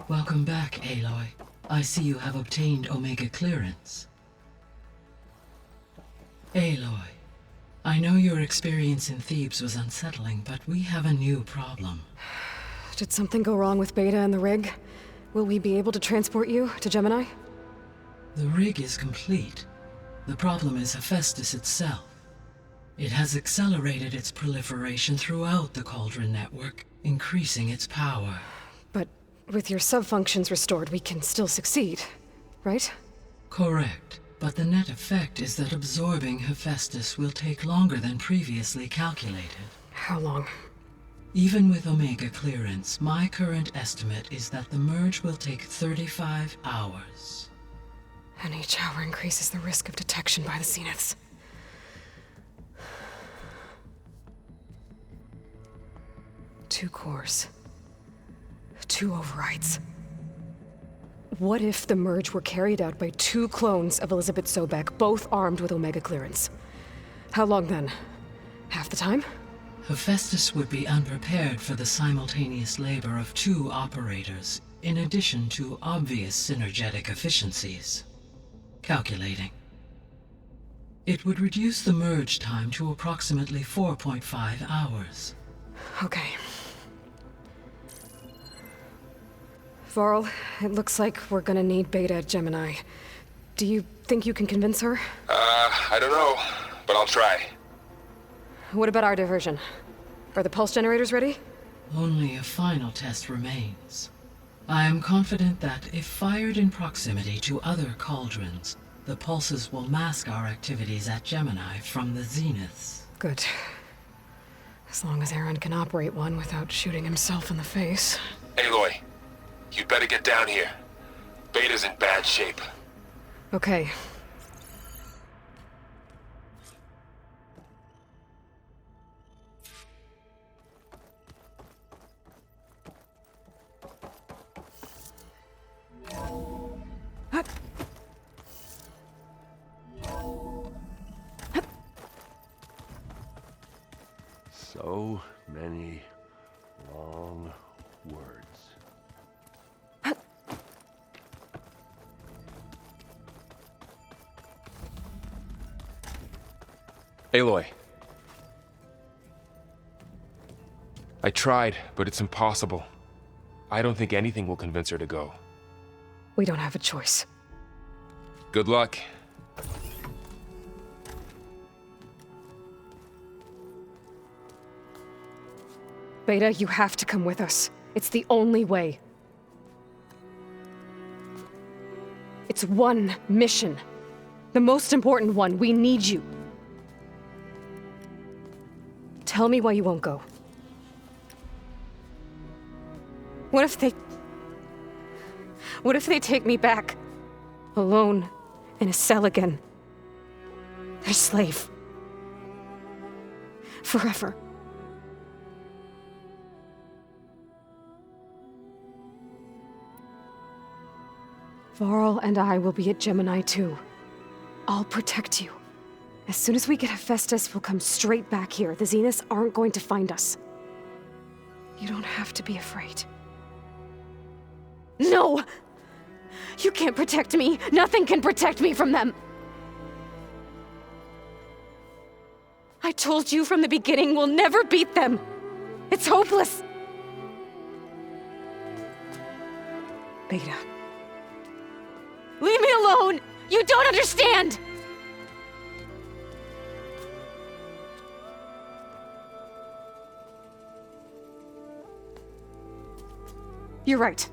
Welcome back, Aloy. I see you have obtained Omega clearance. Aloy, I know your experience in Thebes was unsettling, but we have a new problem. Did something go wrong with Beta and the rig? Will we be able to transport you to Gemini? The rig is complete. The problem is Hephaestus itself. It has accelerated its proliferation throughout the Cauldron network, increasing its power. But with your sub-functions restored, we can still succeed, right? Correct, but the net effect is that absorbing Hephaestus will take longer than previously calculated. How long? Even with Omega clearance, my current estimate is that the merge will take 35 hours. And each hour increases the risk of detection by the Zeniths. Two cores. Two overrides. What if the merge were carried out by two clones of Elizabeth Sobek, both armed with Omega clearance? How long then? Half the time? Hephaestus would be unprepared for the simultaneous labor of two operators, in addition to obvious synergetic efficiencies. Calculating. It would reduce the merge time to approximately 4.5 hours. Okay. Varl, it looks like we're gonna need Beta at Gemini. Do you think you can convince her? I don't know, but I'll try. What about our diversion? Are the pulse generators ready? Only a final test remains. I am confident that if fired in proximity to other cauldrons, the pulses will mask our activities at Gemini from the Zeniths. Good. As long as Aaron can operate one without shooting himself in the face. Aloy, you better get down here. Beta's in bad shape. Okay. So many long words. Aloy. I tried, but it's impossible. I don't think anything will convince her to go. We don't have a choice. Good luck. Beta, you have to come with us. It's the only way. It's one mission. The most important one. We need you. Tell me why you won't go. What if they take me back? Alone, in a cell again. Their slave. Forever. Varl and I will be at Gemini too. I'll protect you. As soon as we get Hephaestus, we'll come straight back here. The Zeniths aren't going to find us. You don't have to be afraid. No! You can't protect me. Nothing can protect me from them. I told you from the beginning we'll never beat them. It's hopeless. Beta. Leave me alone! You don't understand! You're right.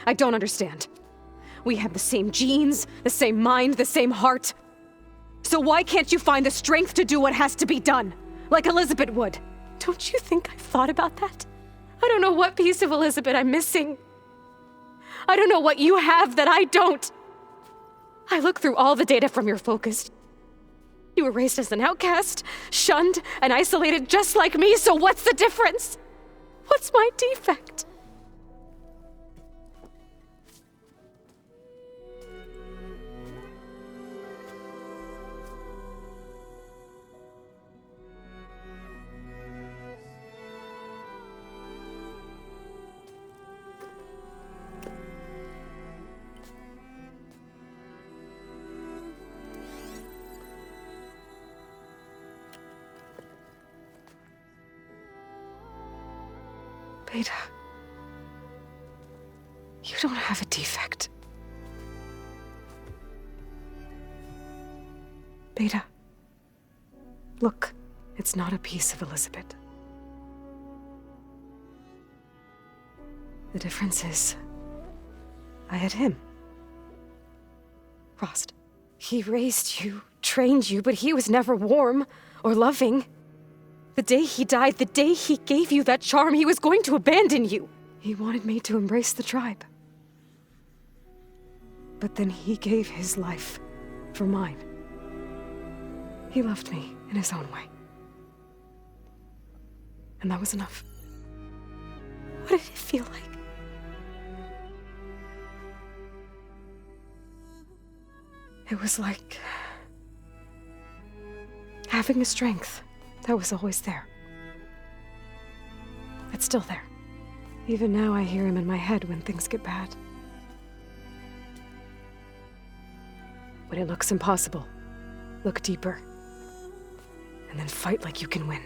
I don't understand. We have the same genes, the same mind, the same heart. So why can't you find the strength to do what has to be done? Like Elizabeth would. Don't you think I've thought about that? I don't know what piece of Elizabeth I'm missing. I don't know what you have that I don't. I look through all the data from your focus. You were raised as an outcast, shunned, and isolated just like me, so what's the difference? What's my defect? Beta. You don't have a defect. Beta. Look, it's not a piece of Elizabeth. The difference is, I had him. Frost. He raised you, trained you, but he was never warm or loving. The day he died, the day he gave you that charm, he was going to abandon you. He wanted me to embrace the tribe. But then he gave his life for mine. He loved me in his own way. And that was enough. What did it feel like? It was like having a strength that was always there. It's still there. Even now I hear him in my head when things get bad. When it looks impossible, look deeper. And then fight like you can win.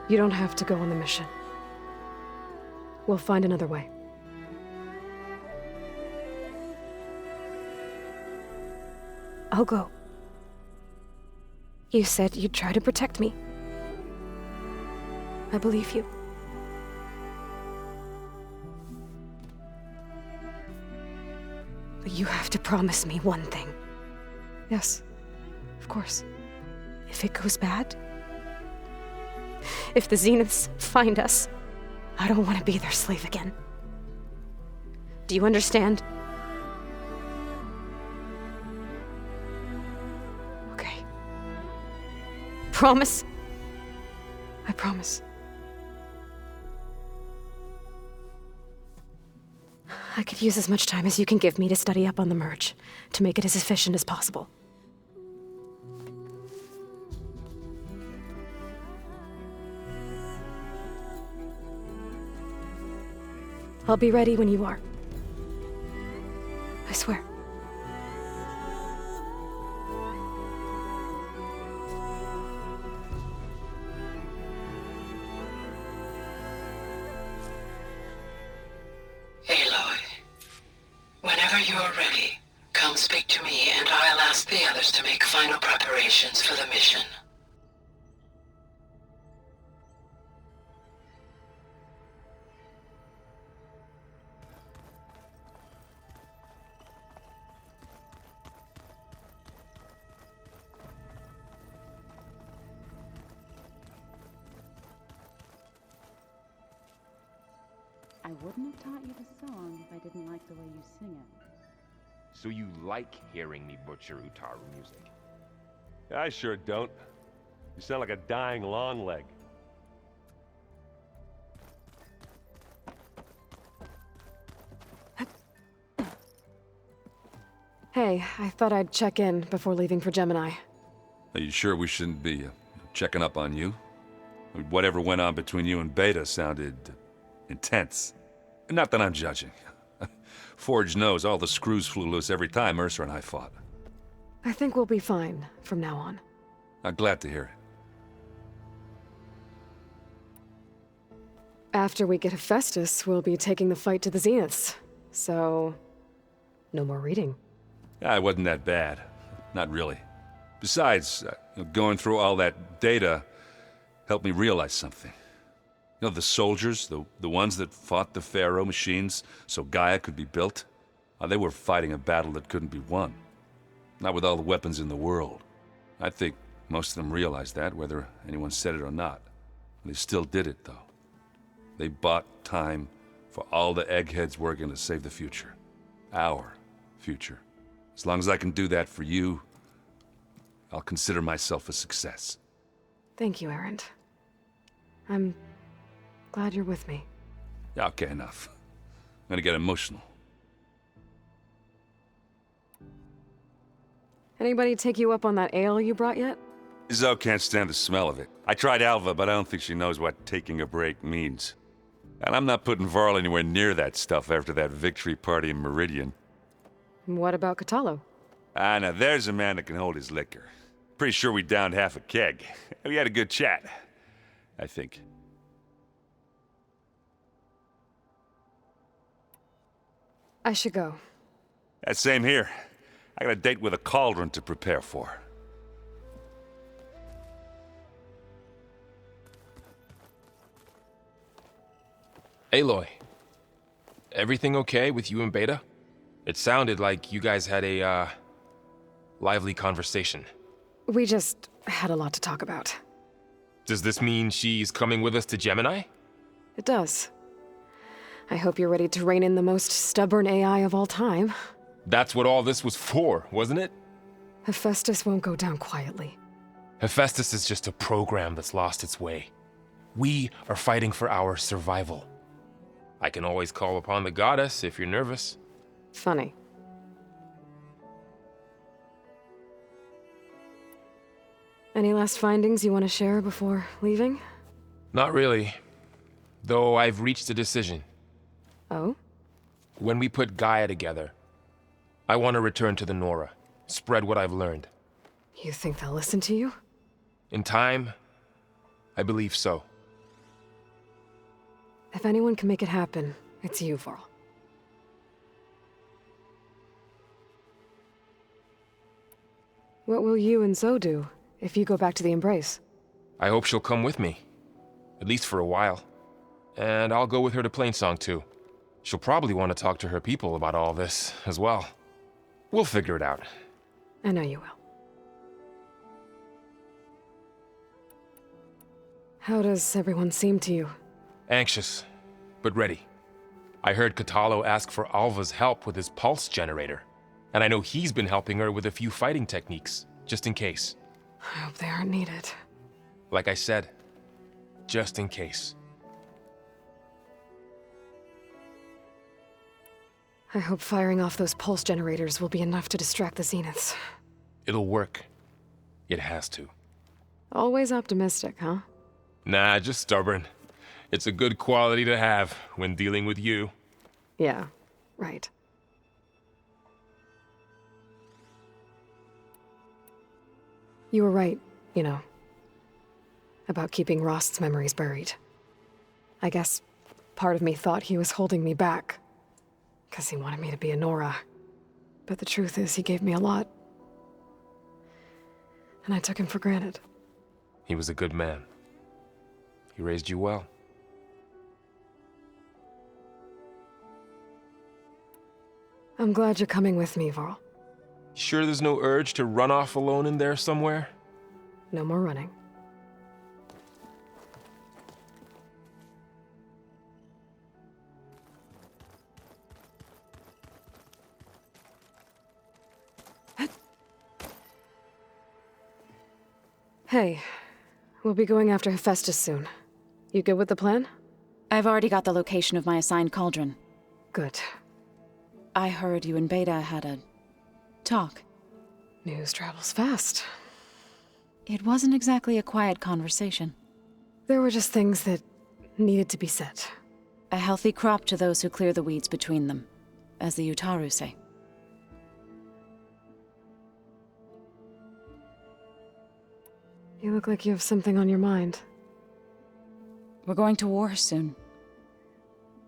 You don't have to go on the mission. We'll find another way. I'll go. You said you'd try to protect me. I believe you. But you have to promise me one thing. Yes, of course. If it goes bad, if the Zeniths find us, I don't want to be their slave again. Do you understand? Okay. Promise? I promise. I could use as much time as you can give me to study up on the merge, to make it as efficient as possible. I'll be ready when you are. I swear. Aloy, whenever you're ready, come speak to me and I'll ask the others to make final preparations for the mission. I wouldn't have taught you the song if I didn't like the way you sing it. So you like hearing me butcher Utaru music? I sure don't. You sound like a dying longleg. Hey, I thought I'd check in before leaving for Gemini. Are you sure we shouldn't be checking up on you? Whatever went on between you and Beta sounded intense. Not that I'm judging. Forge knows all the screws flew loose every time Mercer and I fought. I think we'll be fine from now on. I'm glad to hear it. After we get Hephaestus, we'll be taking the fight to the Zeniths. So, no more reading. It wasn't that bad. Not really. Besides, going through all that data helped me realize something. You know, the soldiers, the ones that fought the Pharaoh machines so Gaia could be built, they were fighting a battle that couldn't be won. Not with all the weapons in the world. I think most of them realized that, whether anyone said it or not. They still did it, though. They bought time for all the eggheads working to save the future. Our future. As long as I can do that for you, I'll consider myself a success. Thank you, Erend. I'm glad you're with me. Yeah, okay, enough. I'm gonna get emotional. Anybody take you up on that ale you brought yet? Zoe can't stand the smell of it. I tried Alva, but I don't think she knows what taking a break means. And I'm not putting Varl anywhere near that stuff after that victory party in Meridian. What about Catalo? Ah, now there's a man that can hold his liquor. Pretty sure we downed half a keg. We had a good chat, I think. I should go. Same here. I got a date with a cauldron to prepare for. Aloy, everything okay with you and Beta? It sounded like you guys had a, lively conversation. We just had a lot to talk about. Does this mean she's coming with us to Gemini? It does. I hope you're ready to rein in the most stubborn AI of all time. That's what all this was for, wasn't it? Hephaestus won't go down quietly. Hephaestus is just a program that's lost its way. We are fighting for our survival. I can always call upon the goddess if you're nervous. Funny. Any last findings you want to share before leaving? Not really. Though I've reached a decision. Oh? When we put Gaia together, I want to return to the Nora. Spread what I've learned. You think they'll listen to you? In time, I believe so. If anyone can make it happen, it's you, Varl. What will you and Zoe do if you go back to the Embrace? I hope she'll come with me. At least for a while. And I'll go with her to Plainsong too. She'll probably want to talk to her people about all this as well. We'll figure it out. I know you will. How does everyone seem to you? Anxious, but ready. I heard Catalo ask for Alva's help with his pulse generator. And I know he's been helping her with a few fighting techniques, just in case. I hope they aren't needed. Like I said, just in case. I hope firing off those pulse generators will be enough to distract the Zeniths. It'll work. It has to. Always optimistic, huh? Nah, just stubborn. It's a good quality to have when dealing with you. Yeah, right. You were right, you know, about keeping Rost's memories buried. I guess part of me thought he was holding me back, because he wanted me to be a Nora. But the truth is, he gave me a lot. And I took him for granted. He was a good man. He raised you well. I'm glad you're coming with me, Varl. Sure there's no urge to run off alone in there somewhere? No more running. Hey, we'll be going after Hephaestus soon. You good with the plan? I've already got the location of my assigned cauldron. Good. I heard you and Beta had a talk. News travels fast. It wasn't exactly a quiet conversation. There were just things that needed to be said. A healthy crop to those who clear the weeds between them, as the Utaru say. You look like you have something on your mind. We're going to war soon.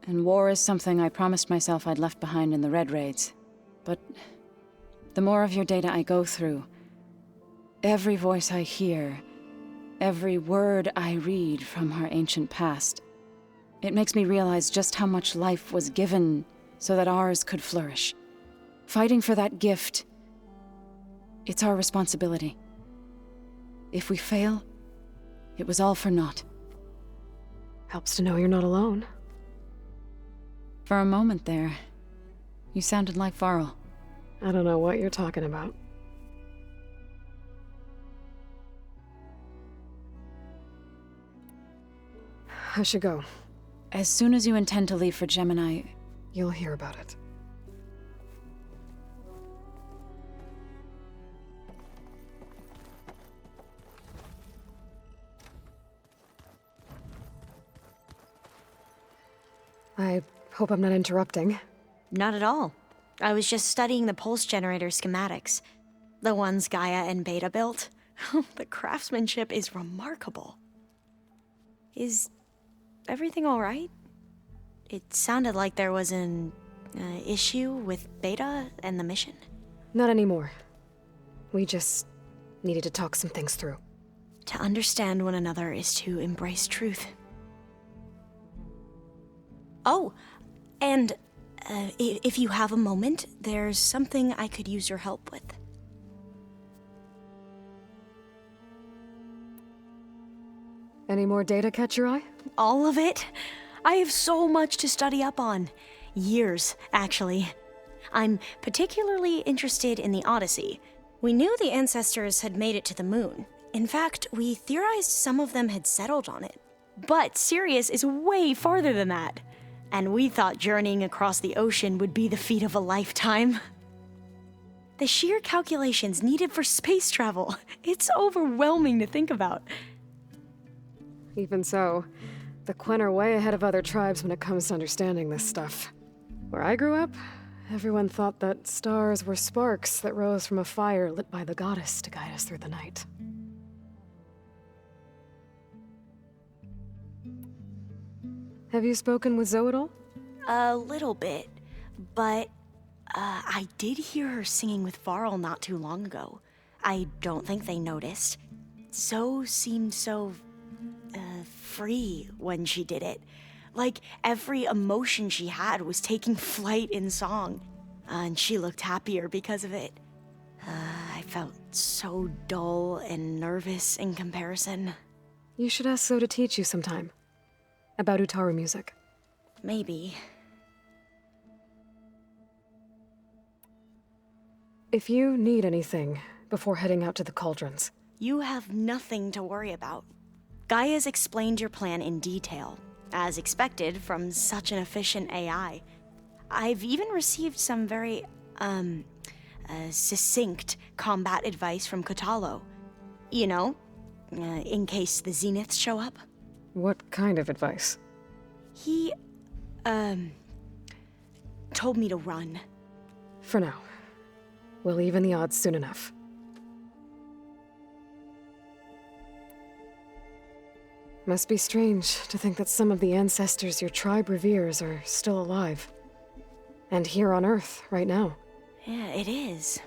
And war is something I promised myself I'd left behind in the Red Raids. But the more of your data I go through, every voice I hear, every word I read from our ancient past, it makes me realize just how much life was given so that ours could flourish. Fighting for that gift, it's our responsibility. If we fail, it was all for naught. Helps to know you're not alone. For a moment there, you sounded like Varl. I don't know what you're talking about. I should go. As soon as you intend to leave for Gemini, You'll hear about it. I hope I'm not interrupting. Not at all. I was just studying the pulse generator schematics. The ones Gaia and Beta built. The craftsmanship is remarkable. Is everything alright? It sounded like there was an issue with Beta and the mission. Not anymore. We just needed to talk some things through. To understand one another is to embrace truth. Oh, and if you have a moment, there's something I could use your help with. Any more data catch your eye? All of it? I have so much to study up on. Years, actually. I'm particularly interested in the Odyssey. We knew the ancestors had made it to the moon. In fact, we theorized some of them had settled on it. But Sirius is way farther than that. And we thought journeying across the ocean would be the feat of a lifetime. The sheer calculations needed for space travel, it's overwhelming to think about. Even so, the Quen are way ahead of other tribes when it comes to understanding this stuff. Where I grew up, everyone thought that stars were sparks that rose from a fire lit by the goddess to guide us through the night. Have you spoken with Zoe at all? A little bit, but I did hear her singing with Varl not too long ago. I don't think they noticed. Zoe seemed so free when she did it. Like every emotion she had was taking flight in song. And she looked happier because of it. I felt so dull and nervous in comparison. You should ask Zoe to teach you sometime. About Utaru music. Maybe. If you need anything before heading out to the cauldrons. You have nothing to worry about. Gaia's explained your plan in detail, as expected from such an efficient AI. I've even received some very, succinct combat advice from Kotalo. You know, in case the Zeniths show up. What kind of advice? He, told me to run. For now. We'll even the odds soon enough. Must be strange to think that some of the ancestors your tribe reveres are still alive. And here on Earth, right now. Yeah, it is.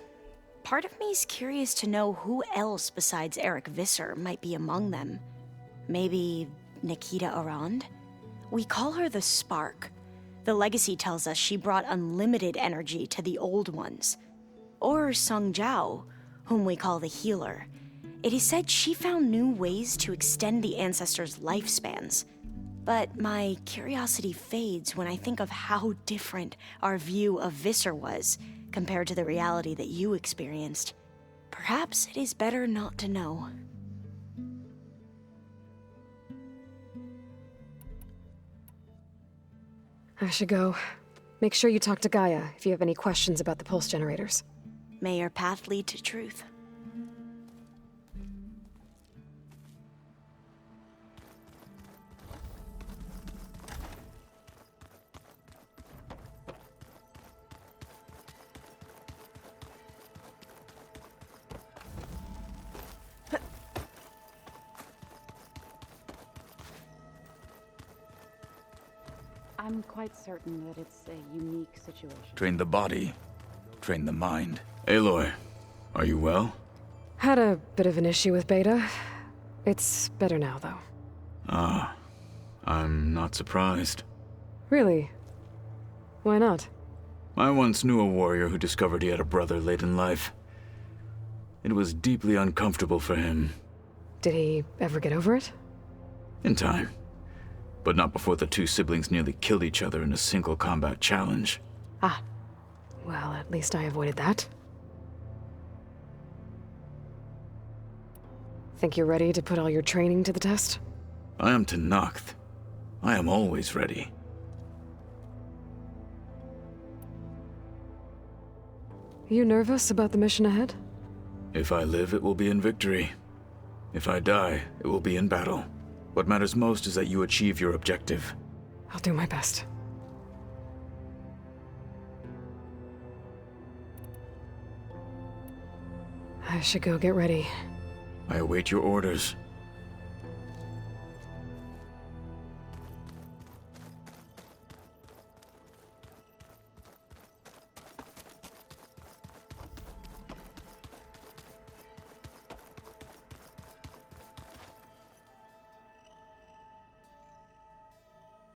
Part of me's curious to know who else besides Eric Visser might be among them. Maybe Nikita Arand? We call her the Spark. The legacy tells us she brought unlimited energy to the old ones. Or Song Jiao, whom we call the Healer. It is said she found new ways to extend the ancestors' lifespans. But my curiosity fades when I think of how different our view of Visser was compared to the reality that you experienced. Perhaps it is better not to know. I should go. Make sure you talk to Gaia if you have any questions about the pulse generators. May your path lead to truth. I'm quite certain that it's a unique situation. Train the body, train the mind. Aloy, are you well? Had a bit of an issue with Beta. It's better now, though. Ah, I'm not surprised. Really? Why not? I once knew a warrior who discovered he had a brother late in life. It was deeply uncomfortable for him. Did he ever get over it? In time. But not before the two siblings nearly killed each other in a single combat challenge. Ah. Well, at least I avoided that. Think you're ready to put all your training to the test? I am Tenakth. I am always ready. You nervous about the mission ahead? If I live, it will be in victory. If I die, it will be in battle. What matters most is that you achieve your objective. I'll do my best. I should go get ready. I await your orders.